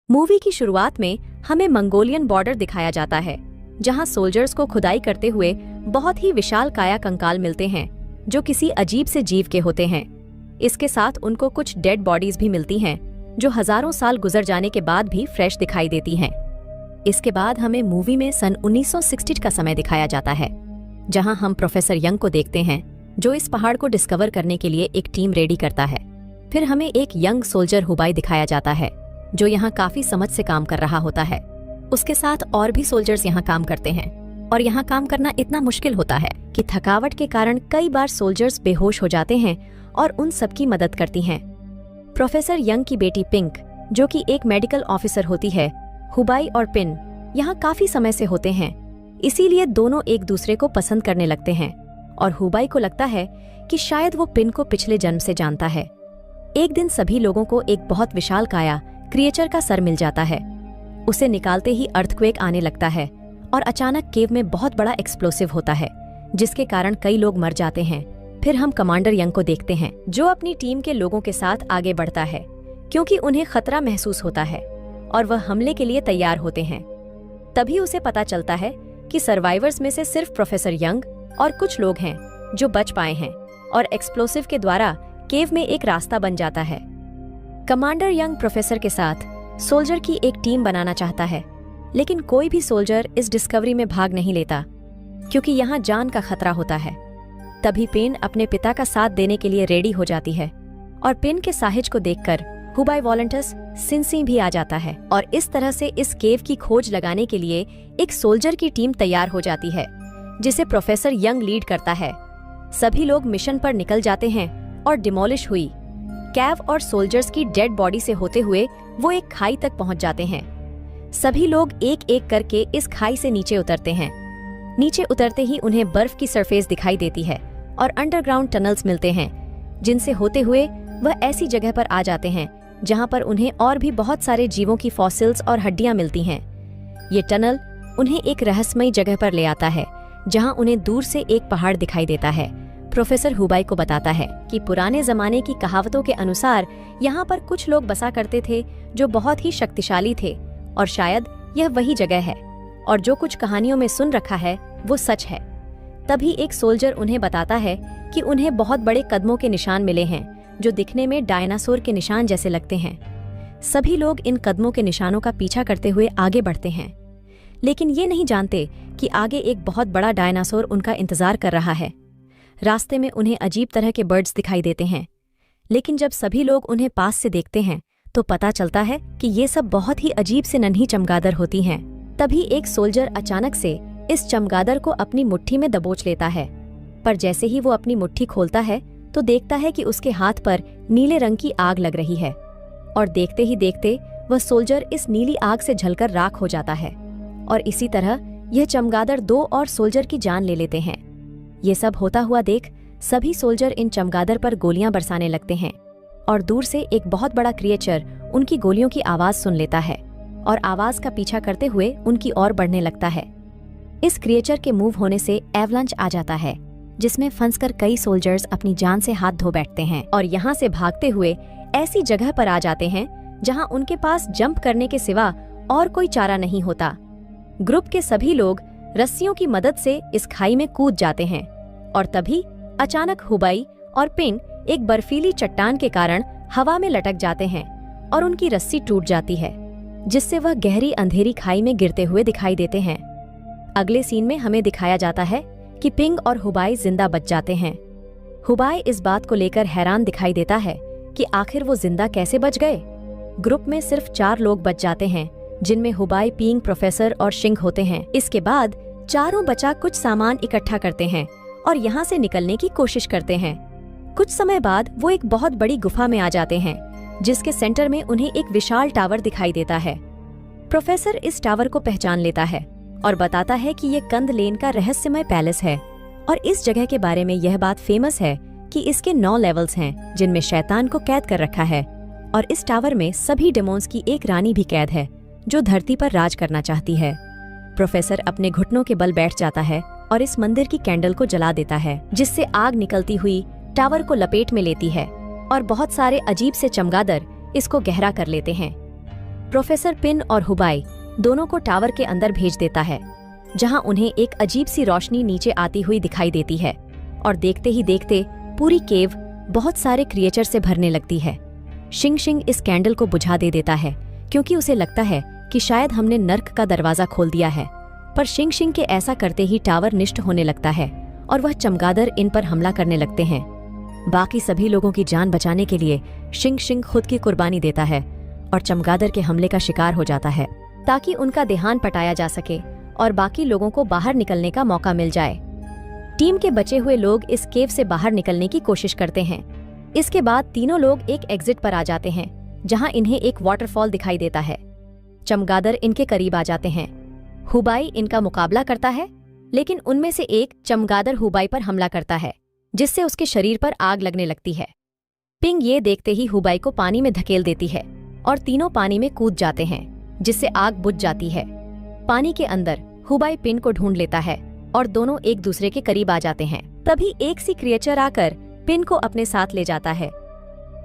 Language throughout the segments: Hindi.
मूवी की शुरुआत में हमें मंगोलियन बॉर्डर दिखाया जाता है, जहां सोल्जर्स को खुदाई करते हुए बहुत ही विशाल काया कंकाल मिलते हैं जो किसी अजीब से जीव के होते हैं। इसके साथ उनको कुछ डेड बॉडीज भी मिलती हैं जो हजारों साल गुजर जाने के बाद भी फ्रेश दिखाई देती हैं। इसके बाद हमें मूवी में सन 1960 का समय दिखाया जाता है, जहां हम प्रोफेसर यंग को देखते हैं जो इस पहाड़ को डिस्कवर करने के लिए एक टीम रेडी करता है। फिर हमें एक यंग सोल्जर हुबाई दिखाया जाता है जो यहाँ काफी समझ से काम कर रहा होता है। उसके साथ और भी सोल्जर्स यहाँ काम करते हैं और यहाँ काम करना इतना मुश्किल होता है कि थकावट के कारण कई बार सोल्जर्स बेहोश हो जाते हैं और उन सबकी मदद करती हैं। प्रोफेसर यंग की बेटी पिंक, जो कि एक मेडिकल ऑफिसर होती है, हुबाई और पिन यहाँ काफी समय से होते हैं, इसीलिए दोनों एक दूसरे को पसंद करने लगते हैं और हुबाई को लगता है कि शायद वो पिन को पिछले जन्म से जानता है। एक दिन सभी लोगों को एक बहुत विशाल काया क्रिएचर का सर मिल जाता है। उसे निकालते ही अर्थक्वेक आने लगता है और अचानक केव में बहुत बड़ा एक्सप्लोसिव होता है, जिसके कारण कई लोग मर जाते हैं। फिर हम कमांडर यंग को देखते हैं जो अपनी टीम के लोगों के साथ आगे बढ़ता है क्योंकि उन्हें खतरा महसूस होता है और वह हमले के लिए तैयार होते हैं। तभी उसे पता चलता है कि सर्वाइवर्स में से सिर्फ प्रोफेसर यंग और कुछ लोग हैं जो बच पाए हैं और एक्सप्लोसिव के द्वारा केव में एक रास्ता बन जाता है। कमांडर यंग प्रोफेसर के साथ सोल्जर की एक टीम बनाना चाहता है, लेकिन कोई भी सोल्जर इस डिस्कवरी में भाग नहीं लेता क्योंकि यहाँ जान का खतरा होता है। तभी पेन अपने पिता का साथ देने के लिए रेडी हो जाती है और पेन के साहिज को देखकर हुबाई वॉलंटस सिंसी भी आ जाता है और इस तरह से इस केव की खोज लगाने के लिए एक सोल्जर की टीम तैयार हो जाती है जिसे प्रोफेसर यंग लीड करता है। सभी लोग मिशन पर निकल जाते हैं और डिमोलिश हुई कैव और सोल्जर्स की डेड बॉडी से होते हुए वो एक खाई तक पहुंच जाते हैं। सभी लोग एक एक करके इस खाई से नीचे उतरते हैं। नीचे उतरते ही उन्हें बर्फ की सरफेस दिखाई देती है और अंडरग्राउंड टनल्स मिलते हैं, जिनसे होते हुए वह ऐसी जगह पर आ जाते हैं जहां पर उन्हें और भी बहुत सारे जीवों की फॉसिल्स और हड्डियां मिलती हैं। ये टनल उन्हें एक रहस्यमयी जगह पर ले आता है जहां उन्हें दूर से एक पहाड़ दिखाई देता है। प्रोफेसर हुबाई को बताता है कि पुराने जमाने की कहावतों के अनुसार यहाँ पर कुछ लोग बसा करते थे जो बहुत ही शक्तिशाली थे और शायद यह वही जगह है और जो कुछ कहानियों में सुन रखा है वो सच है। तभी एक सोल्जर उन्हें बताता है कि उन्हें बहुत बड़े कदमों के निशान मिले हैं जो दिखने में डायनासोर के निशान जैसे लगते हैं। सभी लोग इन कदमों के निशानों का पीछा करते हुए आगे बढ़ते हैं, लेकिन ये नहीं जानते कि आगे एक बहुत बड़ा डायनासोर उनका इंतजार कर रहा है। रास्ते में उन्हें अजीब तरह के बर्ड्स दिखाई देते हैं, लेकिन जब सभी लोग उन्हें पास से देखते हैं तो पता चलता है कि ये सब बहुत ही अजीब से नन्ही चमगादड़ होती हैं। तभी एक सोल्जर अचानक से इस चमगादड़ को अपनी मुट्ठी में दबोच लेता है, पर जैसे ही वो अपनी मुट्ठी खोलता है तो देखता है कि उसके हाथ पर नीले रंग की आग लग रही है और देखते ही देखते वह सोल्जर इस नीली आग से जलकर राख हो जाता है और इसी तरह यह चमगादड़ दो और सोल्जर की जान ले लेते हैं। ये सब होता हुआ देख सभी सोल्जर इन चमगादड़ पर गोलियां बरसाने लगते हैं और दूर से एक बहुत बड़ा क्रिएचर उनकी गोलियों की आवाज सुन लेता है और आवाज का पीछा करते हुए उनकी ओर बढ़ने लगता है। इस क्रिएचर के मूव होने से एवलांच आ जाता है, जिसमें फंसकर कई सोल्जर्स अपनी जान से हाथ धो बैठते हैं और यहाँ से भागते हुए ऐसी जगह पर आ जाते हैं जहाँ उनके पास जंप करने के सिवा और कोई चारा नहीं होता। ग्रुप के सभी लोग रस्सियों की मदद से इस खाई में कूद जाते हैं और तभी अचानक हुबाई और पिन एक बर्फीली चट्टान के कारण हवा में लटक जाते हैं और उनकी रस्सी टूट जाती है, जिससे वह गहरी अंधेरी खाई में गिरते हुए दिखाई देते हैं। अगले सीन में हमें दिखाया जाता है कि पिंग और हुबाई जिंदा बच जाते हैं। हुबाई इस बात को लेकर हैरान दिखाई देता है कि आखिर वो जिंदा कैसे बच गए। ग्रुप में सिर्फ 4 लोग बच जाते हैं, जिनमें हुबाई, पिंग, प्रोफेसर और शिंग होते हैं। इसके बाद चारों बचा कुछ सामान इकट्ठा करते हैं और यहाँ से निकलने की कोशिश करते हैं। कुछ समय बाद वो एक बहुत बड़ी गुफा में आ जाते हैं, जिसके सेंटर में उन्हें एक विशाल टावर दिखाई देता है। प्रोफेसर इस टावर को पहचान लेता है और बताता है कि ये कंद लेन का रहस्यमय पैलेस है और इस जगह के बारे में यह बात फेमस है कि इसके 9 लेवल्स हैं जिनमें शैतान को कैद कर रखा है और इस टावर में सभी डेमोन्स की एक रानी भी कैद है जो धरती पर राज करना चाहती है। प्रोफेसर अपने घुटनों के बल बैठ जाता है और इस मंदिर की कैंडल को जला देता है, जिससे आग निकलती हुई टावर को लपेट में लेती है और बहुत सारे अजीब से चमगादड़ इसको गहरा कर लेते हैं। प्रोफेसर पिन और हुबाई दोनों को टावर के अंदर भेज देता है, जहां उन्हें एक अजीब सी रोशनी नीचे आती हुई दिखाई देती है और देखते ही देखते पूरी केव बहुत सारे क्रिएचर से भरने लगती है। शिंग शिंग इस कैंडल को बुझा दे देता है क्योंकि उसे लगता है कि शायद हमने नर्क का दरवाजा खोल दिया है, पर शिंग शिंग के ऐसा करते ही टावर निष्ठ होने लगता है और वह चमगादड़ इन पर हमला करने लगते हैं। बाकी सभी लोगों की जान बचाने के लिए शिंग शिंग खुद की कुर्बानी देता है और चमगादड़ के हमले का शिकार हो जाता है ताकि उनका देहांत पटाया जा सके और बाकी लोगों को बाहर निकलने का मौका मिल जाए। टीम के बचे हुए लोग इस केव से बाहर निकलने की कोशिश करते हैं। इसके बाद तीनों लोग एक एग्जिट पर आ जाते हैं, जहां इन्हें एक वाटरफॉल दिखाई देता है। चमगादड़ इनके करीब आ जाते हैं। हुबाई इनका मुकाबला करता है, लेकिन उनमें से एक चमगादड़ हुबाई पर हमला करता है, जिससे उसके शरीर पर आग लगने लगती है। पिंग ये देखते ही हुबाई को पानी में धकेल देती है और तीनों पानी में कूद जाते हैं, जिससे आग बुझ जाती है। पानी के अंदर हुबाई पिन को ढूंढ लेता है और दोनों एक दूसरे के करीब आ जाते हैं। तभी एक सी क्रिएचर आकर पिन को अपने साथ ले जाता है।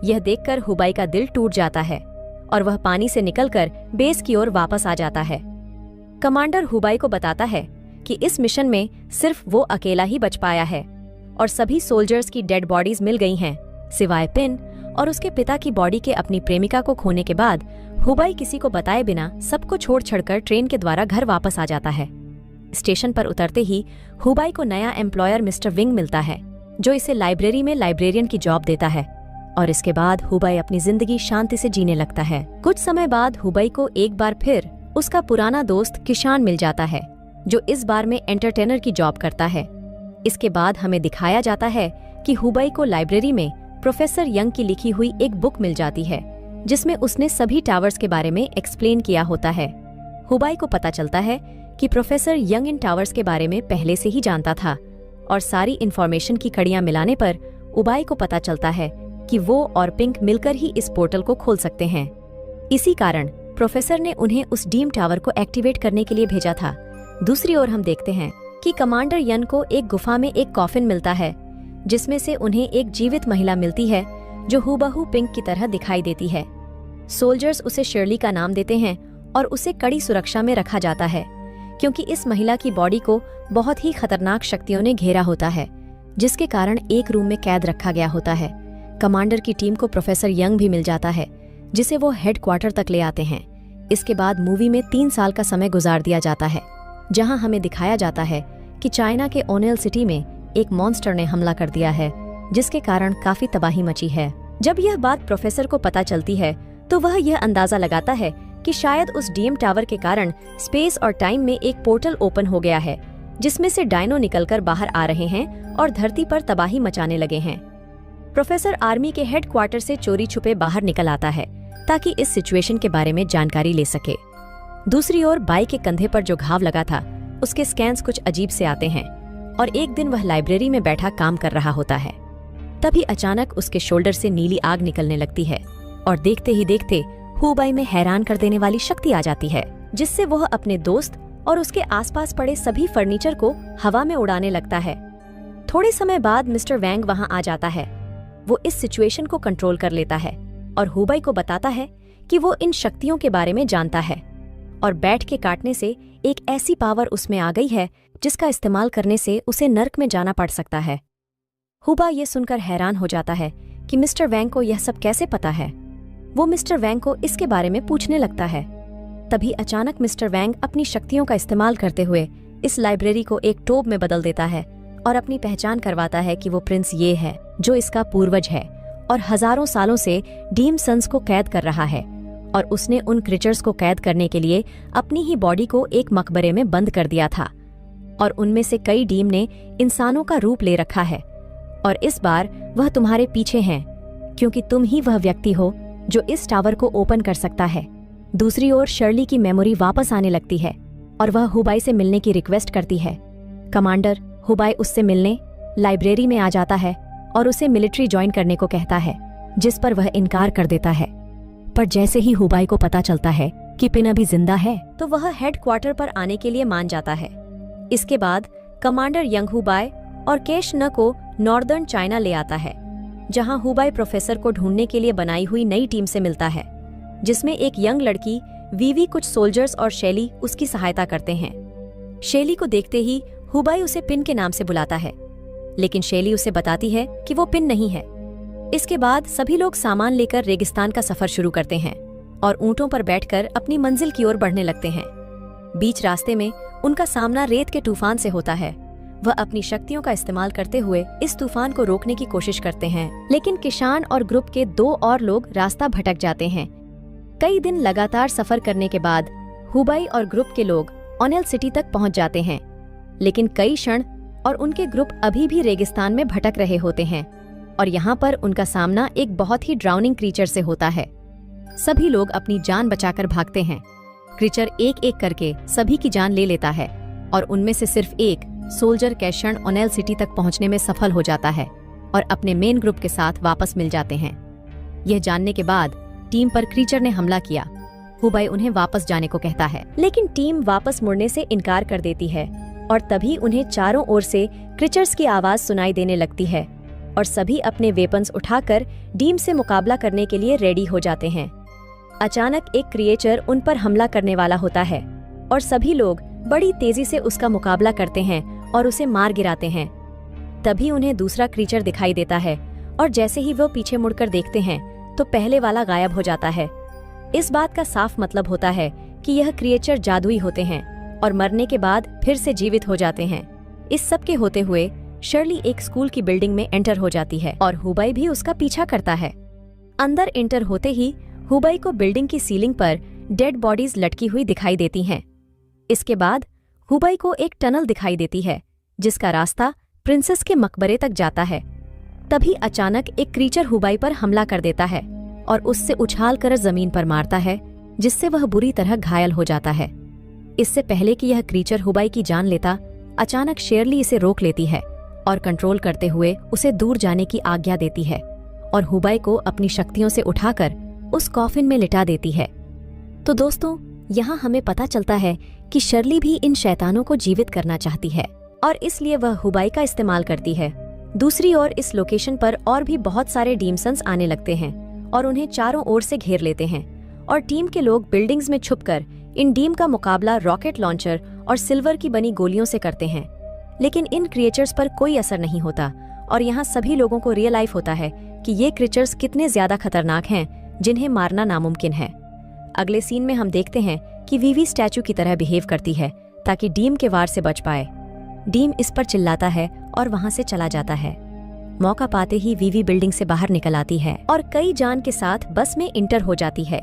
यह देखकर हुबाई का दिल टूट जाता है और वह पानी से निकलकर बेस की ओर वापस आ जाता है। कमांडर हुबाई को बताता है कि इस मिशन में सिर्फ वो अकेला ही बच पाया है और सभी सोल्जर्स की डेड बॉडीज मिल गई हैं, सिवाय पिन और उसके पिता की बॉडी के। अपनी प्रेमिका को खोने के बाद हुबाई किसी को बताए बिना सबको छोड़ छड़कर ट्रेन के द्वारा घर वापस आ जाता है। स्टेशन पर उतरते ही हुबाई को नया एम्प्लॉयर मिस्टर विंग मिलता है, जो इसे लाइब्रेरी में लाइब्रेरियन की जॉब देता है और इसके बाद हुबाई अपनी जिंदगी शांति से जीने लगता है। कुछ समय बाद हुबाई को एक बार फिर उसका पुराना दोस्त किशान मिल जाता है, जो इस बार में एंटरटेनर की जॉब करता है। इसके बाद हमें दिखाया जाता है कि हुबाई को लाइब्रेरी में प्रोफेसर यंग की लिखी हुई एक बुक मिल जाती है, जिसमें उसने सभी टावर्स के बारे में एक्सप्लेन किया होता है। हुबाई को पता चलता है कि प्रोफेसर यंग इन टावर्स के बारे में पहले से ही जानता था और सारी इन्फॉर्मेशन की कड़ियां मिलाने पर हुबाई को पता चलता है कि वो और पिंक मिलकर ही इस पोर्टल को खोल सकते हैं। इसी कारण प्रोफेसर ने उन्हें उस डीम टावर को एक्टिवेट करने के लिए भेजा था। दूसरी ओर हम देखते हैं कि कमांडर यन को एक गुफा में एक कॉफिन मिलता है, जिसमें से उन्हें एक जीवित महिला मिलती है जो हूबहू पिंक की तरह दिखाई देती है। सोल्जर्स उसे शर्ली का नाम देते हैं और उसे कड़ी सुरक्षा में रखा जाता है, क्योंकि इस महिला की बॉडी को बहुत ही खतरनाक शक्तियों ने घेरा होता है, जिसके कारण एक रूम में कैद रखा गया होता है। कमांडर की टीम को प्रोफेसर यंग भी मिल जाता है, जिसे वो हेडक्वार्टर तक ले आते हैं। इसके बाद मूवी में 3 साल का समय गुजार दिया जाता है, जहां हमें दिखाया जाता है कि चाइना के ओनेल सिटी में एक मॉन्स्टर ने हमला कर दिया है, जिसके कारण काफी तबाही मची है। जब यह बात प्रोफेसर को पता चलती है तो वह यह अंदाजा लगाता है कि शायद उस डीएम टावर के कारण स्पेस और टाइम में एक पोर्टल ओपन हो गया है, जिसमें से डायनो निकलकर बाहर आ रहे हैं और धरती पर तबाही मचाने लगे हैं। प्रोफेसर आर्मी के हेडक्वार्टर से चोरी छुपे बाहर निकल आता है ताकि इस सिचुएशन के बारे में जानकारी ले सके। दूसरी ओर बाई के कंधे पर जो घाव लगा था, उसके स्कैन्स कुछ अजीब से आते हैं और एक दिन वह लाइब्रेरी में बैठा काम कर रहा होता है। तभी अचानक उसके शोल्डर से नीली आग निकलने लगती है और देखते ही देखते हुबाई में हैरान कर देने वाली शक्ति आ जाती है, जिससे वह अपने दोस्त और उसके आसपास पड़े सभी फर्नीचर को हवा में उड़ाने लगता है। थोड़े समय बाद मिस्टर वैंग वहां आ जाता है। वो इस सिचुएशन को कंट्रोल कर लेता है और हुबाई को बताता है कि वो इन शक्तियों के बारे में जानता है और बैठ के काटने से एक ऐसी पावर उसमें आ गई है जिसका इस्तेमाल करने से उसे नर्क में जाना पड़ सकता है। हुबा ये सुनकर हैरान हो जाता है कि मिस्टर वैंग को यह सब कैसे पता है। वो मिस्टर वैंग को इसके बारे में पूछने लगता है। तभी अचानक मिस्टर वैंग अपनी शक्तियों का इस्तेमाल करते हुए इस लाइब्रेरी को एक टोब में बदल देता है और अपनी पहचान करवाता है कि वो प्रिंस ये है जो इसका पूर्वज है और हजारों सालों से डीम सन्स को कैद कर रहा है, और उसने उन क्रिएचर्स को कैद करने के लिए अपनी ही बॉडी को एक मकबरे में बंद कर दिया था और उनमें से कई डीम ने इंसानों का रूप ले रखा है और इस बार वह तुम्हारे पीछे हैं, क्योंकि तुम ही वह व्यक्ति हो जो इस टावर को ओपन कर सकता है। दूसरी ओर शर्ली की मेमोरी वापस आने लगती है और वह हुबाई से मिलने की रिक्वेस्ट करती है। कमांडर हुबाई उससे मिलने लाइब्रेरी में आ जाता है और उसे मिलिट्री ज्वाइन करने को कहता है, जिस पर वह इनकार कर देता है। पर जैसे ही हुबाई को पता चलता है कि पिन अभी जिंदा है, तो वह हेडक्वार्टर पर आने के लिए मान जाता है। इसके बाद कमांडर यंग हुबाई और केश न को नॉर्दर्न चाइना ले आता है, जहां हुबाई प्रोफेसर को ढूंढने के लिए बनाई हुई नई टीम से मिलता है। जिसमें एक यंग लड़की वीवी, कुछ सोल्जर्स और शैली उसकी सहायता करते हैं। शैली को देखते ही हुबाई उसे पिन के नाम से बुलाता है, लेकिन शैली उसे बताती है कि वो पिन नहीं है। इसके बाद सभी लोग सामान लेकर रेगिस्तान का सफर शुरू करते हैं और ऊंटों पर बैठकर अपनी मंजिल की ओर बढ़ने लगते हैं। बीच रास्ते में उनका सामना रेत के तूफान से होता है। वह अपनी शक्तियों का इस्तेमाल करते हुए इस तूफान को रोकने की कोशिश करते हैं, लेकिन किशान और ग्रुप के 2 और लोग रास्ता भटक जाते हैं। कई दिन लगातार सफर करने के बाद हुबाई और ग्रुप के लोग ओनेल सिटी तक पहुंच जाते हैं, लेकिन कई क्षण और उनके ग्रुप अभी भी रेगिस्तान में भटक रहे होते हैं और यहाँ पर उनका सामना एक बहुत ही ड्राउनिंग क्रीचर से होता है। सभी लोग अपनी जान बचाकर भागते हैं। क्रीचर एक एक करके सभी की जान ले लेता है और उनमें से सिर्फ एक सोल्जर कैशन ओनेल सिटी तक पहुंचने में सफल हो जाता है और अपने मेन ग्रुप के साथ वापस मिल जाते हैं। यह जानने के बाद टीम पर क्रीचर ने हमला किया। हुबाई उन्हें वापस जाने को कहता है, लेकिन टीम वापस मुड़ने से इनकार कर देती है और तभी उन्हें चारों ओर से क्रीचर्स की आवाज सुनाई देने लगती है और सभी अपने वेपन्स उठाकर डीम से मुकाबला करने के लिए रेडी हो जाते हैं। अचानक एक क्रिएचर उन पर हमला करने वाला होता है और सभी लोग बड़ी तेजी से उसका मुकाबला करते हैं और उसे मार गिराते हैं। तभी उन्हें दूसरा क्रीचर दिखाई देता है और जैसे ही वो पीछे मुड़कर देखते हैं तो पहले वाला गायब हो जाता है। इस बात का साफ मतलब होता है कि यह क्रिएचर जादुई होते हैं और मरने के बाद फिर से जीवित हो जाते हैं। इस सब के होते हुए शर्ली एक स्कूल की बिल्डिंग में एंटर हो जाती है और हुबाई भी उसका पीछा करता है। अंदर एंटर होते ही हुबाई को बिल्डिंग की सीलिंग पर डेड बॉडीज लटकी हुई दिखाई देती हैं। इसके बाद हुबाई को एक टनल दिखाई देती है जिसका रास्ता प्रिंसेस के मकबरे तक जाता है। तभी अचानक एक क्रीचर हुबाई पर हमला कर देता है और उससे उछाल कर जमीन पर मारता है, जिससे वह बुरी तरह घायल हो जाता है। इससे पहले कि यह क्रीचर हुबाई की जान लेता, अचानक शेरली इसे रोक लेती है और कंट्रोल करते हुए उसे दूर जाने की आज्ञा देती है और हुबाई को अपनी शक्तियों से उठाकर उस कॉफिन में लिटा देती है। तो दोस्तों, यहाँ हमें पता चलता है कि शर्ली भी इन शैतानों को जीवित करना चाहती है और इसलिए वह हुबाई का इस्तेमाल करती है। दूसरी ओर इस लोकेशन पर और भी बहुत सारे डीमसन्स आने लगते हैं और उन्हें चारों ओर से घेर लेते हैं और टीम के लोग बिल्डिंग्स में छुपकर इन डीम का मुकाबला रॉकेट लॉन्चर और सिल्वर की बनी गोलियों से करते हैं। लेकिन इन क्रिएचर्स पर कोई असर नहीं होता और यहाँ सभी लोगों को रियलाइज होता है कि ये क्रिएचर्स कितने ज्यादा खतरनाक हैं, जिन्हें मारना नामुमकिन है। अगले सीन में हम देखते हैं कि वीवी स्टैचू की तरह बिहेव करती है ताकि डीम के वार से बच पाए। डीम इस पर चिल्लाता है और वहां से चला जाता है। मौका पाते ही वीवी बिल्डिंग से बाहर निकल आती है और कई जान के साथ बस में इंटर हो जाती है,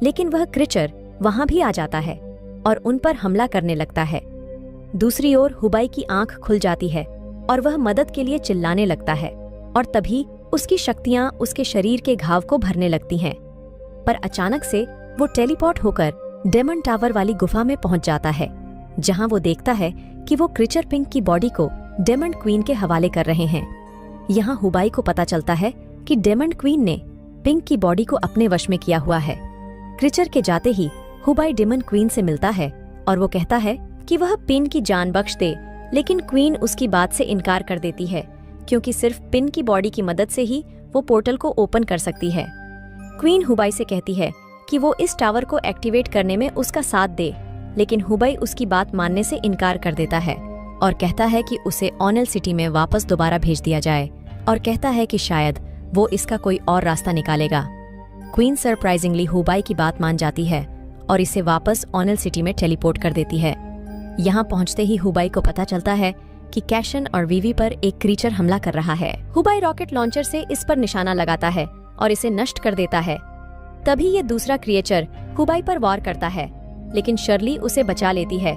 लेकिन वह क्रीचर वहां भी आ जाता है और उन पर हमला करने लगता है। दूसरी ओर हुबाई की आंख खुल जाती है और वह मदद के लिए चिल्लाने लगता है और तभी उसकी शक्तियां उसके शरीर के घाव को भरने लगती हैं। पर अचानक से वो टेलीपोर्ट होकर डेमन टावर वाली गुफा में पहुंच जाता है, जहां वो देखता है कि वो क्रीचर पिंक की बॉडी को डेमन क्वीन के हवाले कर रहे हैं। यहाँ हुबाई को पता चलता है कि डेमन क्वीन ने पिंक की बॉडी को अपने वश में किया हुआ है। क्रीचर के जाते ही हुबाई डेमन क्वीन से मिलता है और वो कहता है कि वह पिन की जान बख्श दे, लेकिन क्वीन उसकी बात से इनकार कर देती है क्योंकि सिर्फ पिन की बॉडी की मदद से ही वो पोर्टल को ओपन कर सकती है। क्वीन हुबाई से कहती है कि वो इस टावर को एक्टिवेट करने में उसका साथ दे, लेकिन हुबाई उसकी बात मानने से इनकार कर देता है और कहता है कि उसे ओनेल सिटी में वापस दोबारा भेज दिया जाए और कहता है कि शायद वो इसका कोई और रास्ता निकालेगा। क्वीन सरप्राइजिंगली हुबाई की बात मान जाती है और इसे वापस ओनेल सिटी में टेलीपोर्ट कर देती है। यहाँ पहुँचते ही हुबाई को पता चलता है कि कैशन और वीवी पर एक क्रीचर हमला कर रहा है। हुबाई रॉकेट लॉन्चर से इस पर निशाना लगाता है और इसे नष्ट कर देता है। तभी ये दूसरा क्रिएचर हुबाई पर वार करता है, लेकिन शर्ली उसे बचा लेती है